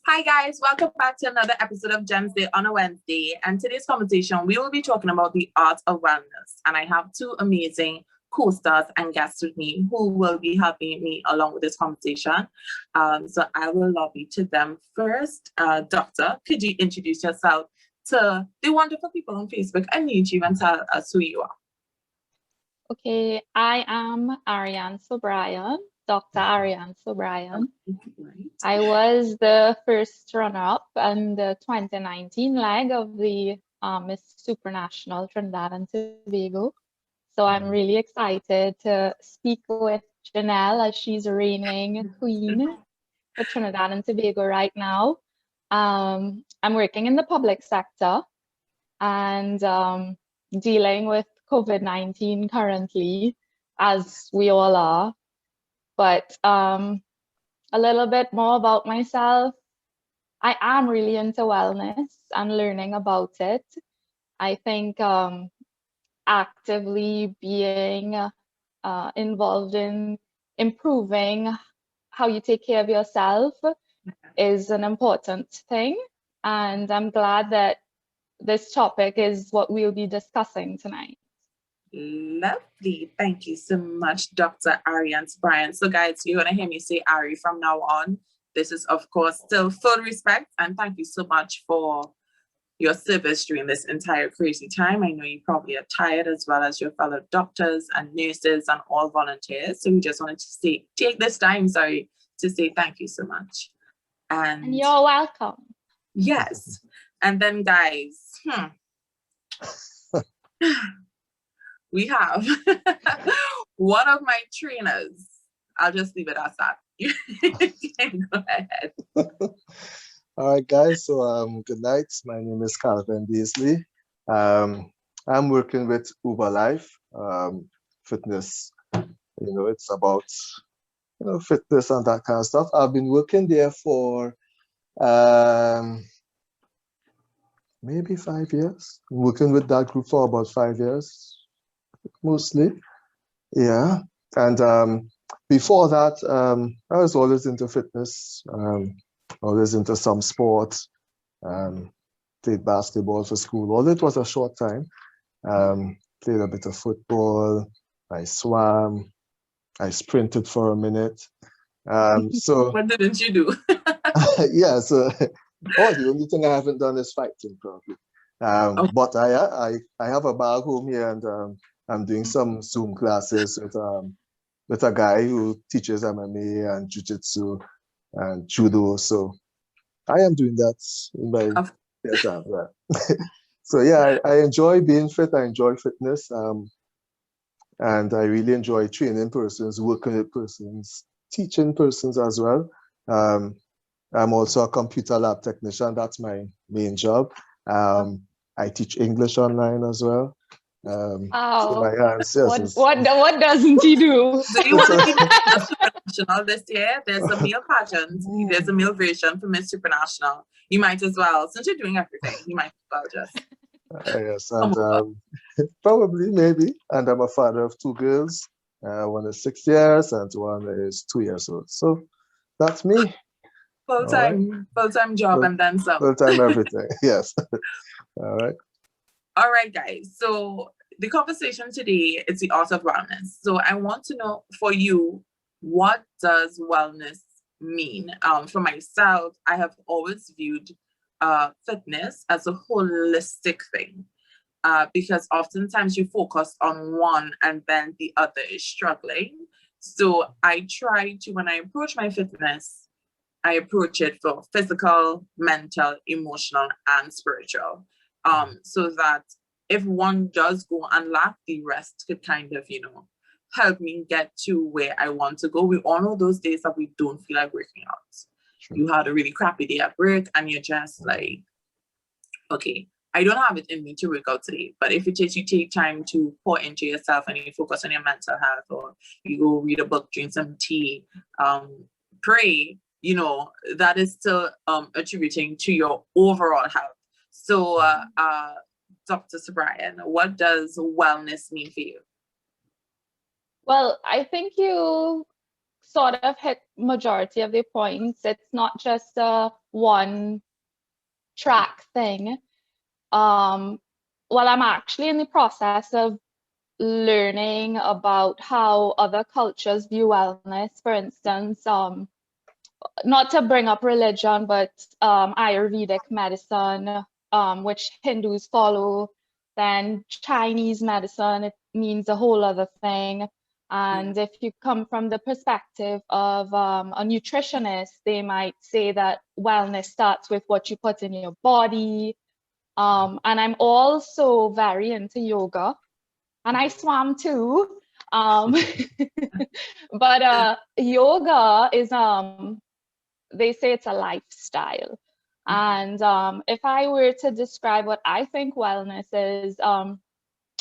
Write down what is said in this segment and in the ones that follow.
Hi guys, welcome back to another episode of Jensday on a Wednesday. And today's conversation, we will be talking about the art of wellness. And I have two amazing co-stars and guests with me who will be helping me along with this conversation. So I will lobby to them first. Doctor, could you introduce yourself to the wonderful people on Facebook and YouTube and tell us who you are? Okay, I am Arianne Sobrian, Dr. Arianne Sobrian. Right. I was the first runner-up in the 2019 leg of the Miss Supranational Trinidad and Tobago. So I'm really excited to speak with Janelle as she's reigning queen for Trinidad and Tobago right now. I'm working in the public sector and dealing with COVID-19 currently, as we all are. But a little bit more about myself. I am really into wellness and learning about it. I think actively being involved in improving how you take care of yourself is an important thing. And I'm glad that this topic is what we'll be discussing tonight. Lovely. Thank you so much, Dr. Arianne Sobrian. So guys, you're going to hear me say Ari from now on. This is, of course, still full respect. And thank you so much for your service during this entire crazy time. I know you probably are tired, as well as your fellow doctors and nurses and all volunteers. So we just wanted to take this time, to say thank you so much. And you're welcome. Yes. And then, guys, we have one of my trainers. I'll just leave it as that. You can go ahead. All right, guys. So good night. My name is Kalvenn Daisley. I'm working with UBERLIFETT fitness. It's about fitness and that kind of stuff. I've been working there for maybe 5 years. I'm working with that group for about 5 years, mostly. Yeah. And before that, I was always into fitness, always into some sport, played basketball for school. Although it was a short time, played a bit of football, I swam, I sprinted for a minute. So what didn't you do? yeah, so the only thing I haven't done is fighting, probably. Okay. But I have a bag home here, and I'm doing some Zoom classes with a guy who teaches MMA and jiu-jitsu and judo. So I am doing that in my spare time. Yeah. So yeah, I enjoy being fit. I enjoy fitness, and I really enjoy training persons, working with persons, teaching persons as well. I'm also a computer lab technician. That's my main job. I teach English online as well. Wow. So what doesn't he do? So you want to be Miss Supranational this year? There's a male pageant. There's a male version for Miss Supranational. You might as well, since you're doing everything, you might as well just. Yes, and probably, maybe. And I'm a father of 2 girls. One is 6 years and one is 2 years old. So that's me. Full-time job and then some. Full-time everything, yes. All right. All right, guys. So the conversation today is the art of wellness. So I want to know for you, what does wellness mean? For myself, I have always viewed fitness as a holistic thing, because oftentimes you focus on one and then the other is struggling. So I try to, when I approach my fitness, I approach it for physical, mental, emotional, and spiritual. So that if one does go and lack, the rest could kind of, help me get to where I want to go. We all know those days that we don't feel like working out. Sure. You had a really crappy day at work and you're just like, okay, I don't have it in me to work out today. But if it is, you take time to pour into yourself and you focus on your mental health, or you go read a book, drink some tea, pray, that is still attributing to your overall health. So, Dr. Sobrian, what does wellness mean for you? Well, I think you sort of hit majority of the points. It's not just a one track thing. Well, I'm actually in the process of learning about how other cultures view wellness. For instance, not to bring up religion, but Ayurvedic medicine, which Hindus follow, then Chinese medicine, it means a whole other thing. And if you come from the perspective of a nutritionist, they might say that wellness starts with what you put in your body. And I'm also very into yoga, and I swam too. But yoga is, they say it's a lifestyle. And if I were to describe what I think wellness is,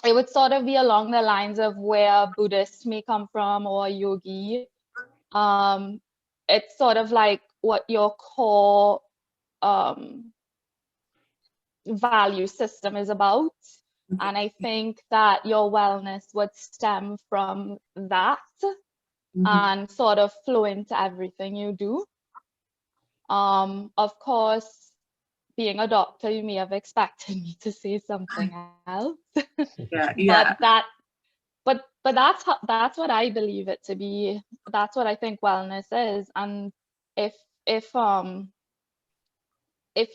it would sort of be along the lines of where Buddhists may come from, or yogi. It's sort of like what your core value system is about. And I think that your wellness would stem from that and sort of flow into everything you do. Of course, being a doctor, you may have expected me to say something else. Yeah. But that's what I believe it to be. That's what I think wellness is. And if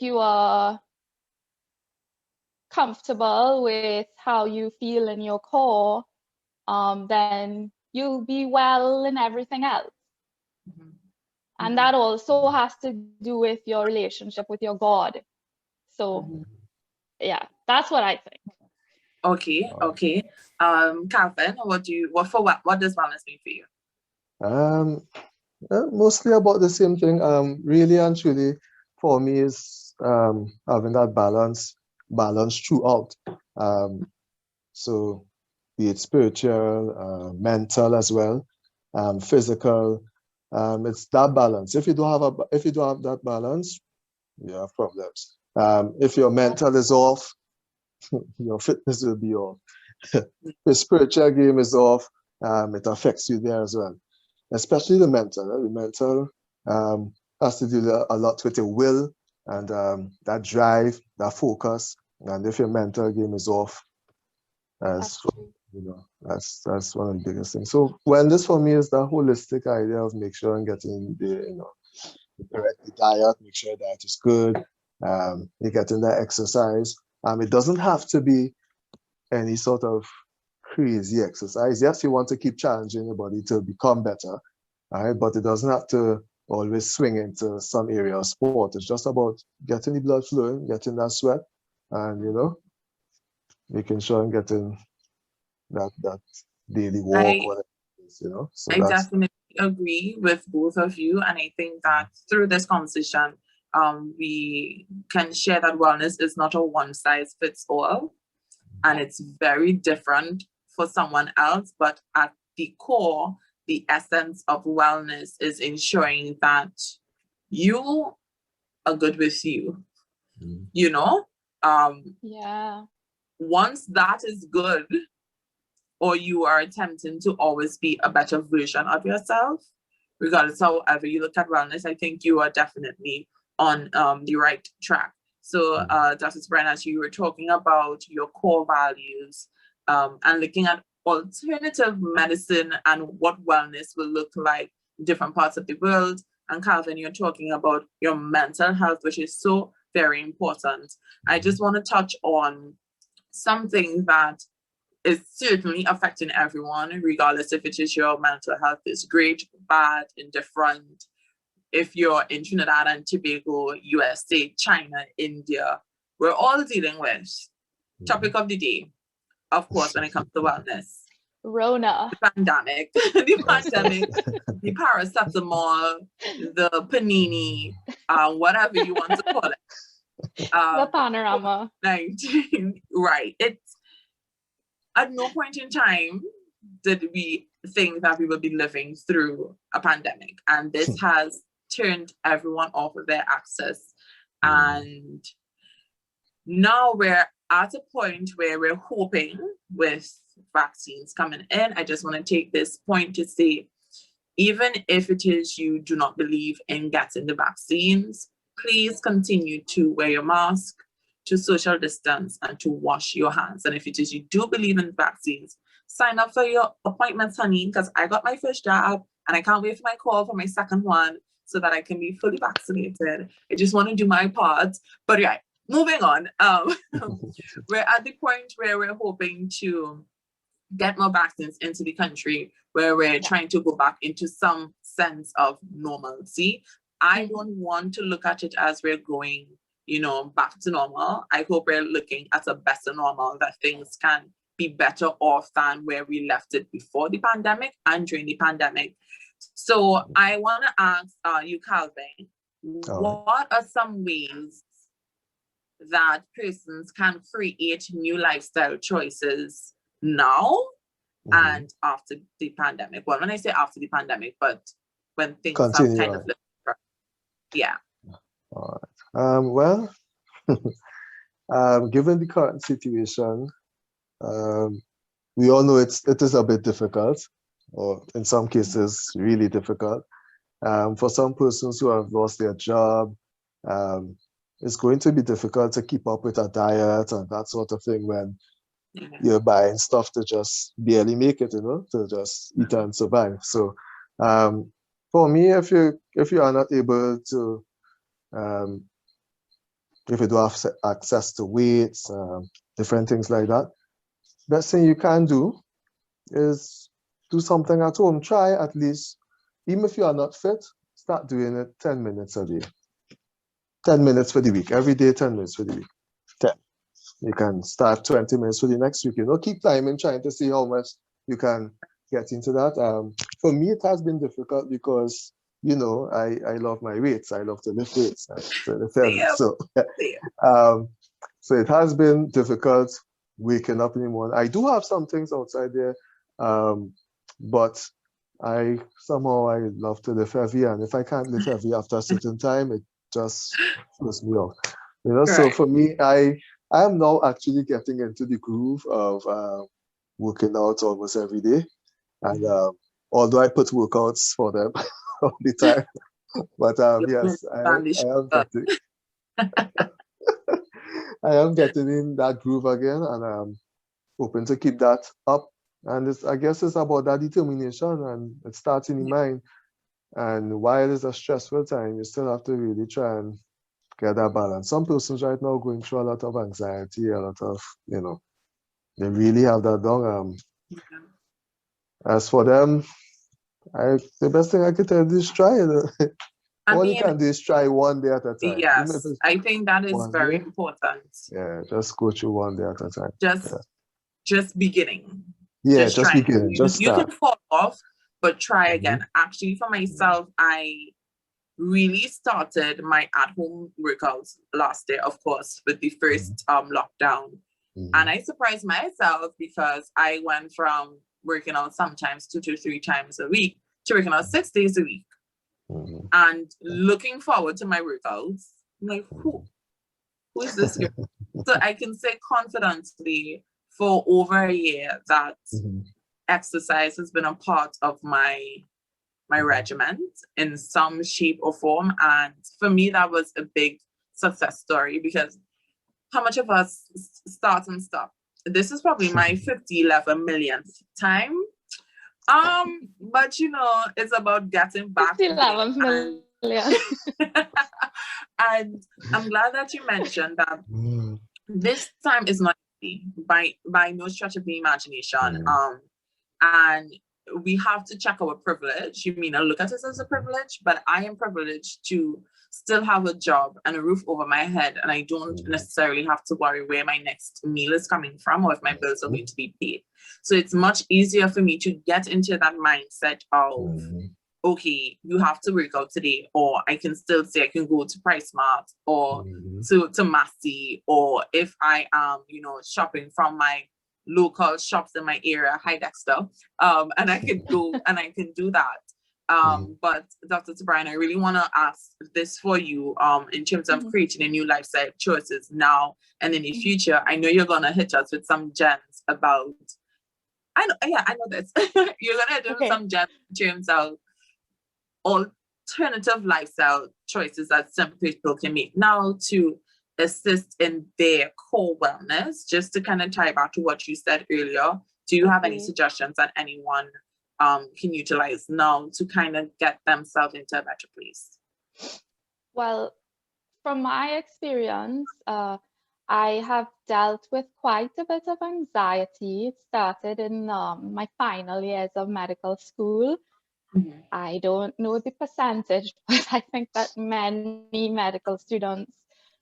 you are comfortable with how you feel in your core, then you'll be well in everything else. And that also has to do with your relationship with your God. So yeah, that's what I think. Okay. Kalvenn, what does wellness mean for you? Mostly about the same thing. Really and truly, for me, is having that balance throughout. So be it spiritual, mental as well, physical. It's that balance. If you don't have that balance, you have problems. If your mental is off, your fitness will be off. The spiritual game is off, it affects you there as well. Especially the mental. The mental has to do a lot with your will and that drive, that focus. And if your mental game is off, that's one of the biggest things. So wellness for me is that holistic idea of make sure I'm getting the correct diet, make sure that is good, you're getting that exercise. It doesn't have to be any sort of crazy exercise. Yes, you want to keep challenging your body to become better, right? But it doesn't have to always swing into some area of sport. It's just about getting the blood flowing, getting that sweat, and making sure I'm getting that daily walk, whatever it is, So I definitely agree with both of you, and I think that through this conversation, we can share that wellness is not a one-size-fits-all, and it's very different for someone else. But at the core, the essence of wellness is ensuring that you are good with you. Yeah. Once that is good, or you are attempting to always be a better version of yourself, regardless of however you look at wellness, I think you are definitely on the right track. So, Dr. Sobrian, as you were talking about your core values and looking at alternative medicine and what wellness will look like in different parts of the world, and Kalvenn, you're talking about your mental health, which is so very important. I just want to touch on something that is certainly affecting everyone, regardless if it is your mental health is great, bad, indifferent. If you're in Trinidad and Tobago, USA, China, India, we're all dealing with topic of the day, of course, when it comes to wellness. Rona. The pandemic, the paracetamol, the panini, whatever you want to call it. The panorama. Right. It's at no point in time did we think that we would be living through a pandemic, and this has turned everyone off of their access. And now we're at a point where we're hoping with vaccines coming in. I just want to take this point to say, even if it is you do not believe in getting the vaccines, please continue to wear your mask, to social distance, and to wash your hands. And if it is you do believe in vaccines, sign up for your appointments, honey, because I got my first jab and I can't wait for my call for my second one so that I can be fully vaccinated. I just want to do my part. But yeah, moving on. We're at the point where we're hoping to get more vaccines into the country, where we're trying to go back into some sense of normalcy. I don't want to look at it as we're going, back to normal. I hope we're looking at a better normal, that things can be better off than where we left it before the pandemic and during the pandemic. So I want to ask you, Kalvenn, what are some ways that persons can create new lifestyle choices now and after the pandemic? Well, when I say after the pandemic, but when things have kind of yeah. All right. Well, given the current situation, we all know it is a bit difficult, or in some cases really difficult. For some persons who have lost their job, it's going to be difficult to keep up with a diet and that sort of thing when you're buying stuff to just barely make it, to just eat and survive. So for me, if you are not able to, if you don't have access to weights, different things like that, best thing you can do is do something at home. Try at least, even if you are not fit, start doing it 10 minutes a day. 10 minutes for the week. Every day, 10 minutes for the week. 10. You can start 20 minutes for the next week. Keep climbing, trying to see how much you can get into that. For me, it has been difficult because, I love my weights. I love to lift weights. So it has been difficult waking up in the morning. I do have some things outside there, but I love to lift heavy, and if I can't lift heavy after a certain time, it just throws me off. So for me, I am now actually getting into the groove of working out almost every day, and although I put workouts for them all the time, but yes, I am getting in that groove again, and I'm hoping to keep that up. And I guess it's about that determination, and it starts in the mind. And while it's a stressful time, you still have to really try and get that balance. Some persons right now going through a lot of anxiety, a lot of, they really have that down. As for them, the best thing I could tell you is try it. All you can do is try one day at a time. Yes, I think that is very important. Yeah, just go through one day at a time. Just beginning. Yeah, just beginning. You can fall off, but try again. Actually, for myself, I really started my at-home workouts last year, of course, with the first lockdown. And I surprised myself because I went from working out sometimes 2 to 3 times a week to working out 6 days a week. And looking forward to my workouts. I'm like, who is this girl? So I can say confidently for over a year that exercise has been a part of my regimen in some shape or form. And for me, that was a big success story, because how much of us start and stop? This is probably my 11 millionth time. But it's about getting back. 11 million. And I'm glad that you mentioned that this time is not easy by no stretch of the imagination. And we have to check our privilege. I look at it as a privilege, but I am privileged to still have a job and a roof over my head, and I don't necessarily have to worry where my next meal is coming from or if my bills are going to be paid. So it's much easier for me to get into that mindset of, okay, you have to work out today, or I can still say I can go to PriceMart or to Massey, or if I am, shopping from my local shops in my area, High Dexter, and I can go and I can do that. But Dr. Sobrian, I really want to ask this for you in terms of creating a new lifestyle choices now and in the future. I know you're going to hit us with some gems about, I know this. You're going to hit us with some gems in terms of alternative lifestyle choices that some people can make now to assist in their core wellness. Just to kind of tie back to what you said earlier, do you have any suggestions that anyone can utilize now to kind of get themselves into a better place? Well, from my experience, I have dealt with quite a bit of anxiety. It started in my final years of medical school. Mm-hmm. I don't know the percentage, but I think that many medical students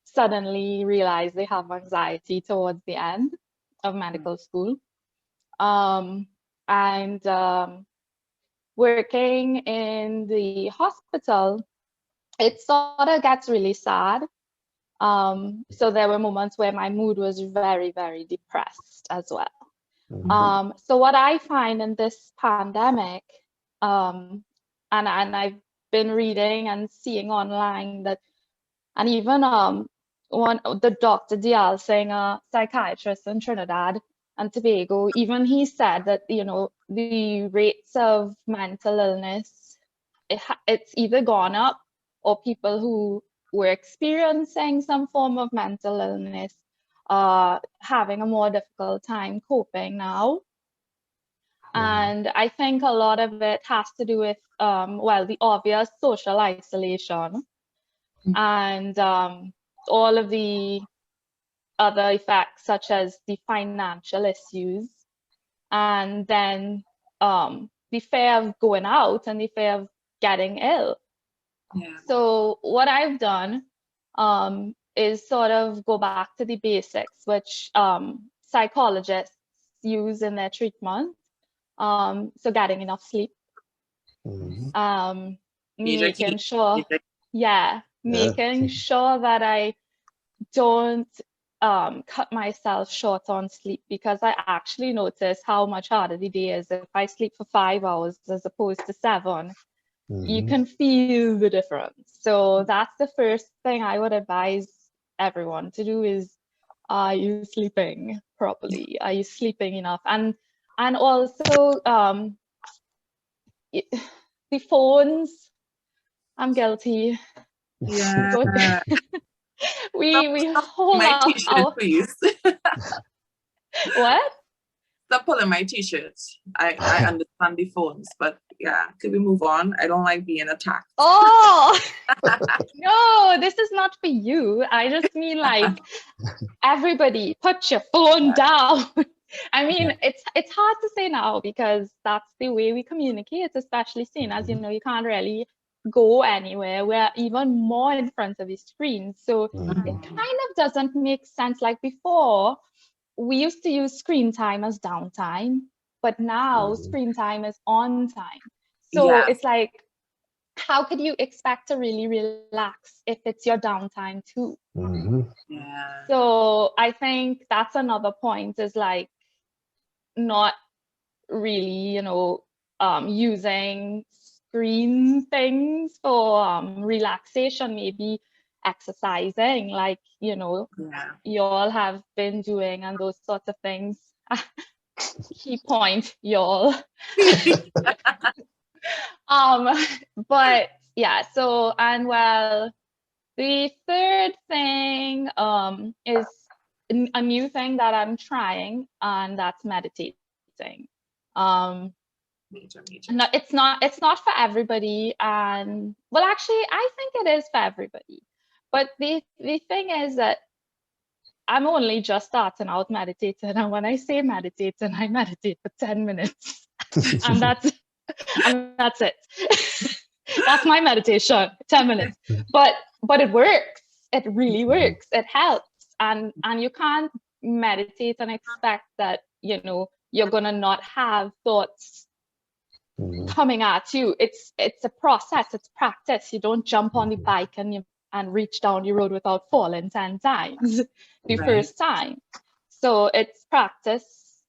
suddenly realize they have anxiety towards the end of medical school. Working in the hospital, it sort of gets really sad. So there were moments where my mood was very, very depressed as well. So what I find in this pandemic, and I've been reading and seeing online that, and even the Dr. Dial saying, a psychiatrist in Trinidad and Tobago, even he said that, you know, the rates of mental illness, it's either gone up, or people who were experiencing some form of mental illness having a more difficult time coping now. And I think a lot of it has to do with, well, the obvious social isolation and all of the other effects, such as the financial issues, and then the fear of going out and the fear of getting ill. Yeah. So what I've done is sort of go back to the basics, which psychologists use in their treatment. So getting enough sleep, making sure, making sure that I don't cut myself short on sleep, because I actually notice how much harder the day is if I sleep for 5 hours as opposed to 7. You can feel the difference. So that's the first thing I would advise everyone to do is, are you sleeping properly? Are you sleeping enough? And also the phones, I'm guilty. Yeah. we hold my out t-shirt, please. What? Stop pulling my t-shirt. I understand the phones, but yeah, could we move on? I don't like being attacked. Oh no, this is not for you. I just mean, like, everybody put your phone down. I mean, it's hard to say now because that's the way we communicate, especially seeing as, you know, you can't really go anywhere. We're even more in front of the screen. So it kind of doesn't make sense. Like before, we used to use screen time as downtime, but now screen time is on time. So it's like, how could you expect to really relax if it's your downtime too? Yeah. So I think that's another point, is like not really, you know, using screen things for relaxation, maybe exercising, like, you know, you all have been doing, and those sorts of things. Key point, y'all. But yeah, so, and well, the third thing is a new thing that I'm trying, and that's meditating. No, it's not for everybody, and well, actually, I think it is for everybody. But the thing is that I'm only just starting out meditating, and when I say meditating, I meditate for 10 minutes, and that's it. That's my meditation, 10 minutes. But it works. It really works. It helps, and you can't meditate and expect that, you know, you're gonna not have thoughts coming at you. It's a process. It's practice. You don't jump on the bike and reach down the road without falling 10 times the first time. So it's practice.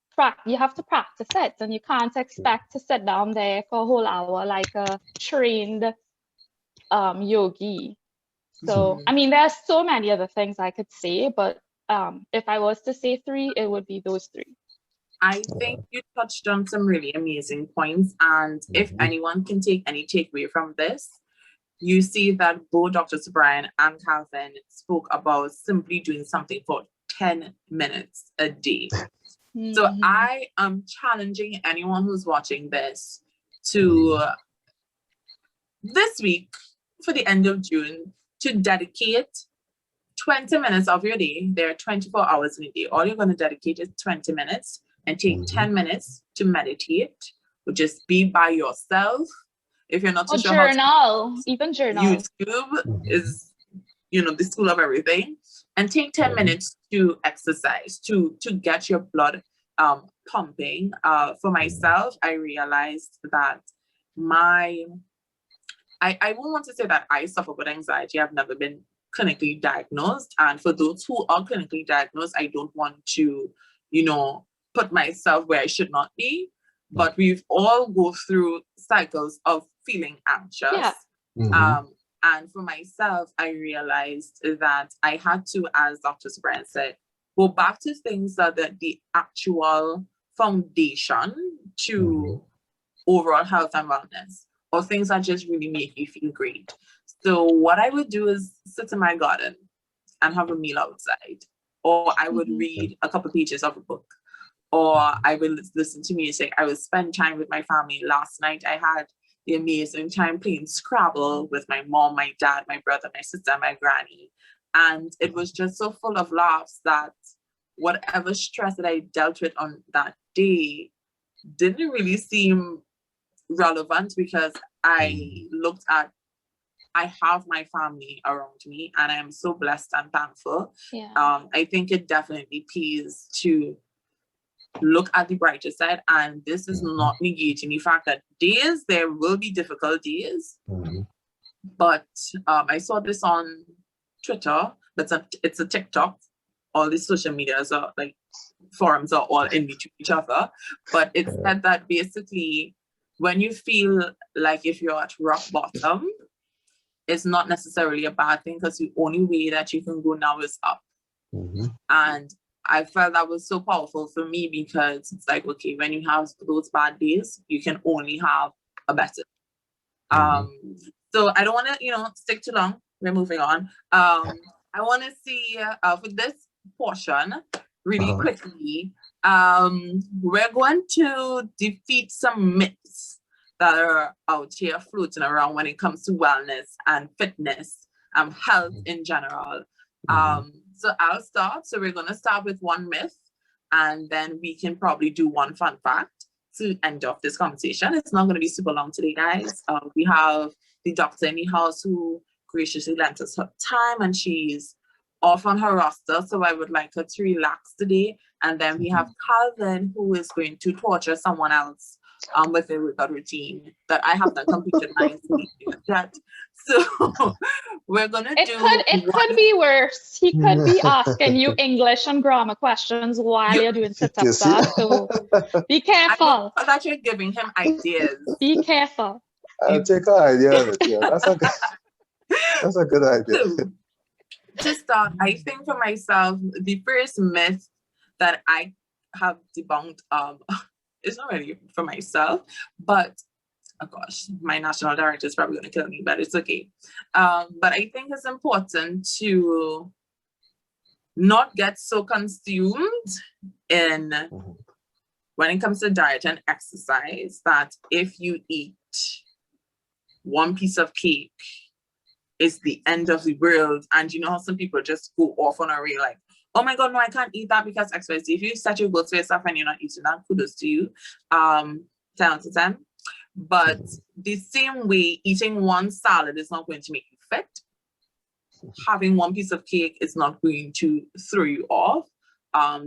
You have to practice it, and you can't expect to sit down there for a whole hour like a trained yogi. So I mean, there's so many other things I could say, but if I was to say 3, it would be those 3. I think you touched on some really amazing points. And if anyone can take any takeaway from this, you see that both Dr. Sobrian and Kalvenn spoke about simply doing something for 10 minutes a day. So I am challenging anyone who's watching this to this week, for the end of June, to dedicate 20 minutes of your day. There are 24 hours in a day. All you're going to dedicate is 20 minutes and take 10 minutes to meditate, or just be by yourself. If you're not too sure journal, even journal. YouTube is, you know, the school of everything. And take 10 minutes to exercise, to get your blood pumping. For myself, I realized that I won't want to say that I suffer with anxiety. I've never been clinically diagnosed. And for those who are clinically diagnosed, I don't want to, you know, put myself where I should not be. But we've all go through cycles of feeling anxious. Yeah. And for myself, I realized that I had to, as Dr. Sobrian said, go back to things that are the actual foundation to overall health and wellness, or things that just really make me feel great. So what I would do is sit in my garden and have a meal outside, or I would read a couple pages of a book, or I would listen to music. I would spend time with my family. Last night I had the amazing time playing Scrabble with my mom, my dad, my brother, my sister, my granny. And it was just so full of laughs that whatever stress that I dealt with on that day didn't really seem relevant, because I looked at, I have my family around me and I am so blessed and thankful. Yeah. I think it definitely pays to look at the brighter side, and this is not negating the fact that there will be difficult days. But I saw this on Twitter, but it's a TikTok. All the social medias are like, forums are all in between each other. But it said that basically, when you feel like if you're at rock bottom, it's not necessarily a bad thing, because the only way that you can go now is up. And I felt that was so powerful for me, because it's like, okay, when you have those bad days, you can only have a better. So I don't want to, you know, stick too long. We're moving on. I want to see for this portion really quickly. We're going to defeat some myths that are out here floating around when it comes to wellness and fitness and health in general. So I'll start. So we're going to start with one myth, and then we can probably do one fun fact to end off this conversation. It's not going to be super long today, guys. We have the doctor in the house who graciously lent us her time, and she's off on her roster. So I would like her to relax today. And then we have Kalvenn, who is going to torture someone else with a workout routine that I have not completed mine yet. So we're gonna It could be worse. He could be asking you English and grammar questions while you're doing sit-ups. So be careful. I thought you're giving him ideas. Be careful. I'll take an idea of it. Yeah, that's a good idea. So, to start, I think for myself, the first myth that I have debunked, it's not really for myself, but oh gosh, my national director is probably going to kill me, but it's okay. But I think it's important to not get so consumed in when it comes to diet and exercise that if you eat one piece of cake, it's the end of the world. And you know how some people just go off on a reel like, oh my God, no, I can't eat that because XYZ. If you set your goals for yourself and you're not eating that, kudos to you. 10 out of 10. But the same way, eating one salad is not going to make you fit. Having one piece of cake is not going to throw you off.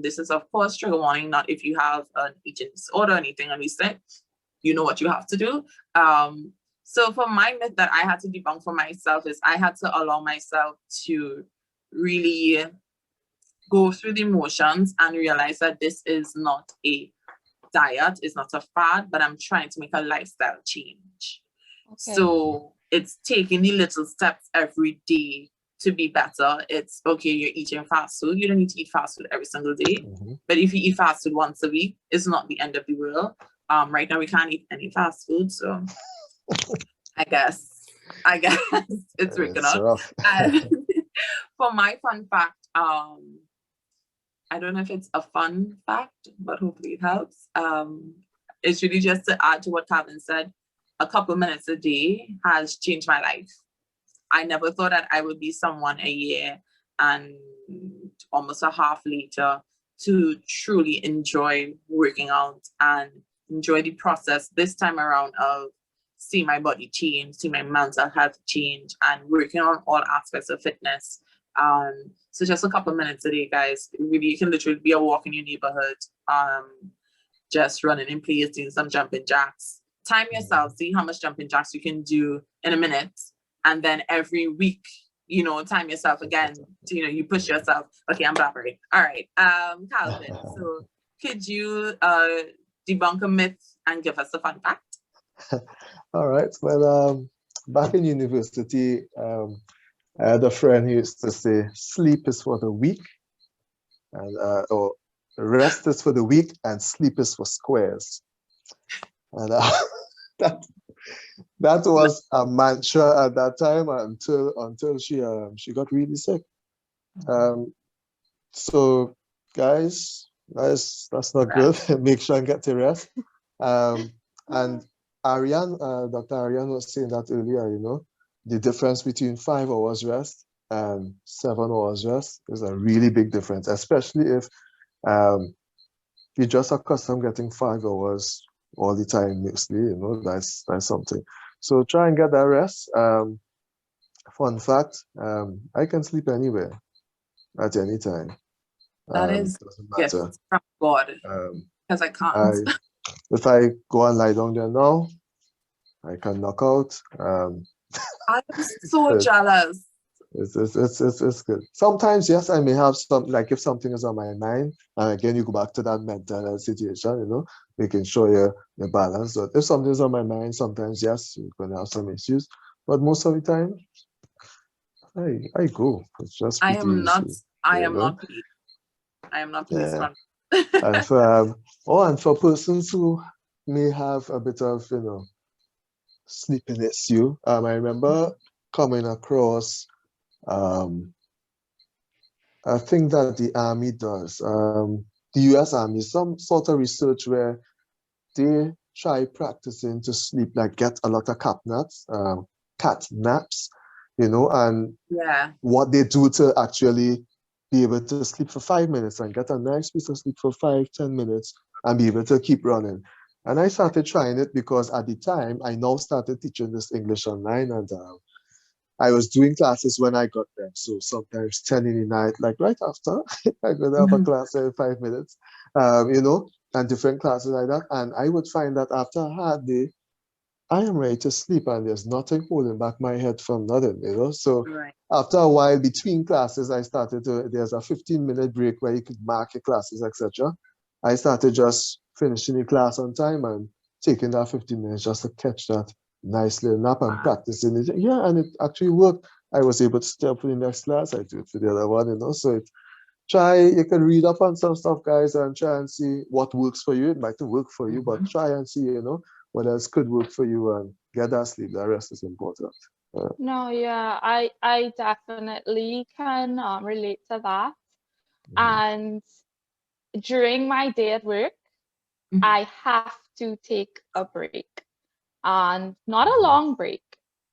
This is, of course, trigger warning, not if you have an eating disorder or anything, and we said, you know what you have to do. So for my myth that I had to debunk for myself is I had to allow myself to really go through the motions and realize that this is not a diet, it's not a fad, but I'm trying to make a lifestyle change. Okay. So it's taking the little steps every day to be better, it's okay, you're eating fast food. You don't need to eat fast food every single day. But if you eat fast food once a week, it's not the end of the world. Right now we can't eat any fast food, so I guess it's working out. Rough. And for my fun fact, I don't know if it's a fun fact, but hopefully it helps. It's really just to add to what Kalvenn said. A couple minutes a day has changed my life. I never thought that I would be someone a year and almost a half later to truly enjoy working out and enjoy the process this time around of seeing my body change, seeing my mental health change, and working on all aspects of fitness. So just a couple minutes a day, guys. Really, you can literally be a walk in your neighborhood, just running in place, doing some jumping jacks. Time yourself, see how much jumping jacks you can do in a minute. And then every week, you know, time yourself again. To, you know, you push yourself. Okay, I'm blabbering. All right, Kalvenn, so could you debunk a myth and give us a fun fact? All right. Well, back in university, I had a friend who used to say, sleep is for the weak, and or rest is for the weak, and sleep is for squares. And that was a mantra at that time until she got really sick. So guys, that's not good. Make sure and get to rest. And Arianne, Dr. Arianne was saying that earlier, you know, the difference between 5 hours rest and 7 hours rest is a really big difference, especially if you're just accustomed getting 5 hours all the time, mostly, you know, that's something. So try and get that rest. Fun fact, I can sleep anywhere at any time. That is doesn't matter. Yes, from God, because I can't. If I go and lie down there now, I can knock out. I'm so jealous. It's good. Sometimes, yes, I may have some, like if something is on my mind, and again, you go back to that mental health situation, you know, making sure you're balanced. But if something is on my mind, sometimes, yes, you're going to have some issues. But most of the time, I go. It's just I am not pleased. I am not pleased. And for persons who may have a bit of, you know, sleeping issue, I remember coming across a thing that the Army does, the US Army, some sort of research where they try practicing to sleep, like get a lot of cat naps, you know, and what they do to actually be able to sleep for 5 minutes and get a nice piece of sleep for 5-10 minutes and be able to keep running. And I started trying it because at the time I now started teaching this English online, and I was doing classes when I got them. So sometimes 10 in the night, like right after, I could have a class in 5 minutes, you know, and different classes like that. And I would find that after a hard day, I am ready to sleep and there's nothing holding back my head from nothing, you know. So after a while between classes, I started there's a 15-minute break where you could mark your classes, etc. I started just finishing the class on time and taking that 15 minutes just to catch that nice little nap and practicing it. Yeah, and it actually worked. I was able to stay up for the next class. I do it for the other one, you know. So you can read up on some stuff, guys, and try and see what works for you. It might not work for you, but try and see, you know, what else could work for you, and get that sleep. The rest is important. No, yeah, I definitely can relate to that. And during my day at work, I have to take a break, and not a long break.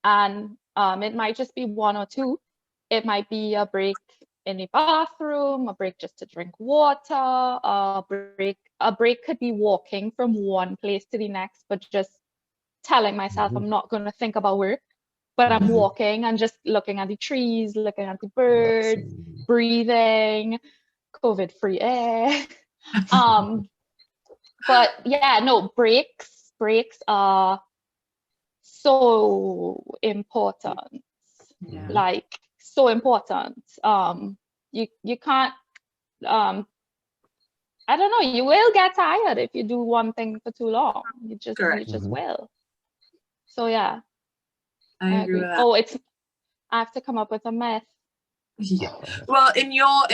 And it might just be 1 or 2. It might be a break in the bathroom, a break just to drink water, a break could be walking from one place to the next, but just telling myself I'm not going to think about work, but I'm walking and just looking at the trees, looking at the birds, breathing COVID-free air. But yeah, no, breaks are so important. Like so important. You can't I don't know, you will get tired if you do one thing for too long. You just will. So yeah. I agree with that. Oh, I have to come up with a myth. Yeah. Well, in your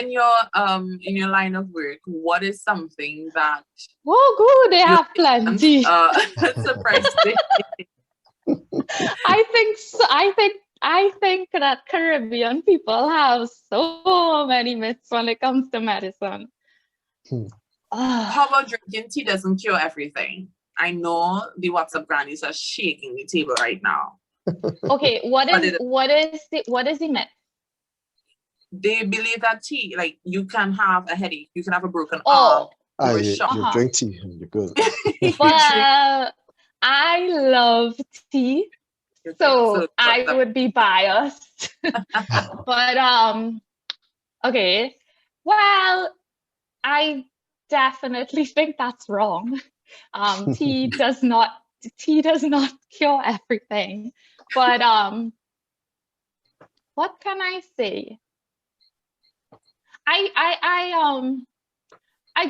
line of work, what is something that Oh, good, they you have plenty. surprised me? I think that Caribbean people have so many myths when it comes to medicine. How about drinking tea doesn't cure everything? I know the WhatsApp grannies are shaking the table right now. Okay, what is the myth? They believe that tea, like you can have a headache, you can have a broken Oh, arm, or a You shock. drink tea and you're good. well, I love tea, Okay, so I would be biased. But okay, well, I definitely think that's wrong. Tea does not cure everything. But what can I say? I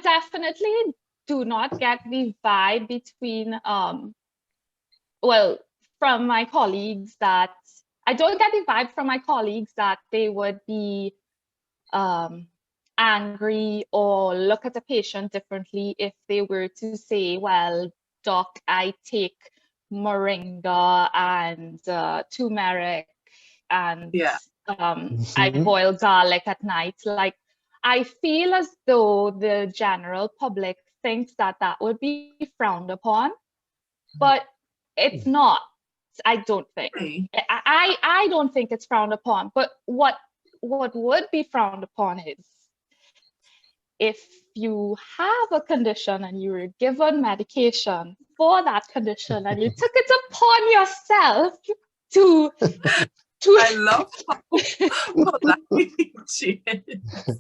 definitely do not get the vibe between well, from my colleagues that I don't get the vibe from my colleagues that they would be angry or look at a patient differently if they were to say, well, doc, I take moringa and turmeric and I boil garlic at night. Like, I feel as though the general public thinks that that would be frowned upon, but it's not. I don't think. I don't think it's frowned upon. But what would be frowned upon is if you have a condition and you were given medication for that condition and you took it upon yourself to I love how that changes.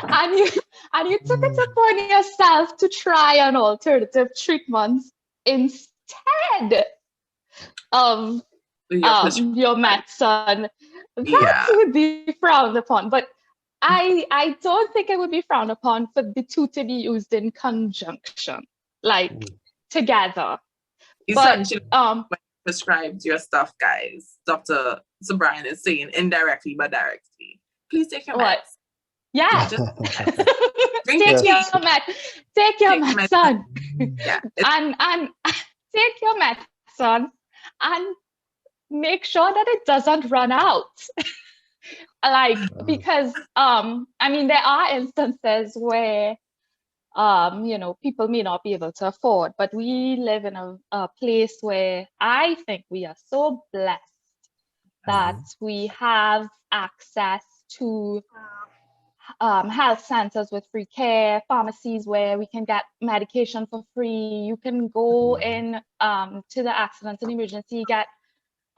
and you took it upon yourself to try an alternative treatment instead of your medicine. That would be frowned upon. But I don't think it would be frowned upon for the two to be used in conjunction, like together. Essentially, when you prescribed your stuff, guys, Dr. Sobrian is saying indirectly but directly, please take your meds. Yeah. Take your medicine. Yeah. And take your medicine and make sure that it doesn't run out. Like, because I mean, there are instances where people may not be able to afford, but we live in a place where I think we are so blessed that we have access to health centers with free care, pharmacies where we can get medication for free. You can go in to the accident and emergency, get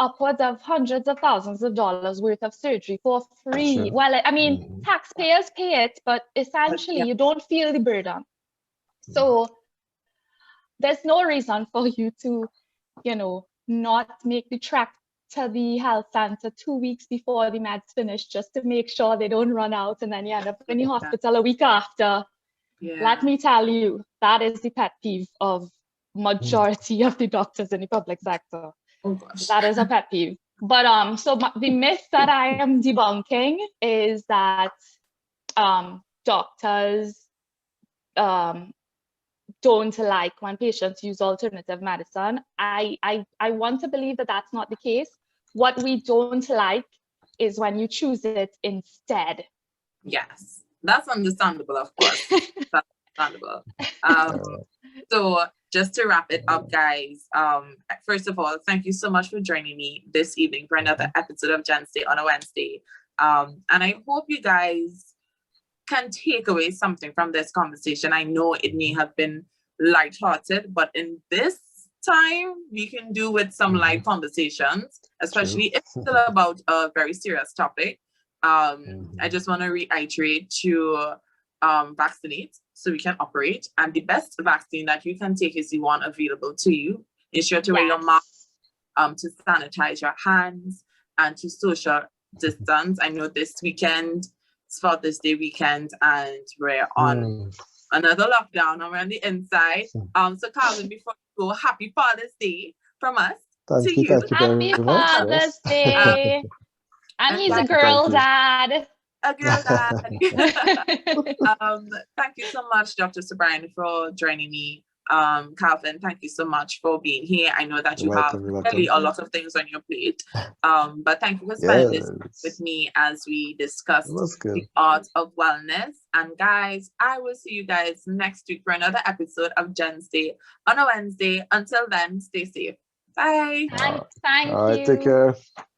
upwards of hundreds of thousands of dollars worth of surgery for free. Sure. Well, I mean, taxpayers pay it, but essentially you don't feel the burden. So there's no reason for you to, not make the trek to the health center 2 weeks before the meds finish just to make sure they don't run out and then you end up in the hospital a week after. Let me tell you, that is the pet peeve of majority of the doctors in the public sector. Oh gosh. That is a pet peeve. But so the myth that I am debunking is that doctors don't like when patients use alternative medicine. I want to believe that that's not the case. What we don't like is when you choose it instead. Yes, that's understandable, of course. That's understandable. So just to wrap it up, guys, first of all, thank you so much for joining me this evening for another episode of Jensday on a Wednesday. And I hope you guys can take away something from this conversation. I know it may have been lighthearted, but in this time, we can do with some light conversations, especially if it's still about a very serious topic. I just want to reiterate to vaccinate so we can operate. And the best vaccine that you can take is the one available to you. Ensure to wear your mask, to sanitize your hands, and to social distance. I know this weekend, it's Father's Day weekend, and we're on another lockdown, and we're on the inside. So Kalvenn, before you go, happy Father's Day from us to you. Happy Father's Day. And he's a girl dad. A girl dad. Thank you so much, Dr. Sobrian, for joining me. Kalvenn, thank you so much for being here. I know that you have You're welcome. really a lot of things on your plate. But thank you for spending this with me as we discuss the art of wellness. And guys, I will see you guys next week for another episode of Jensday on a Wednesday. Until then, stay safe. Bye. Thank All right, you. take care.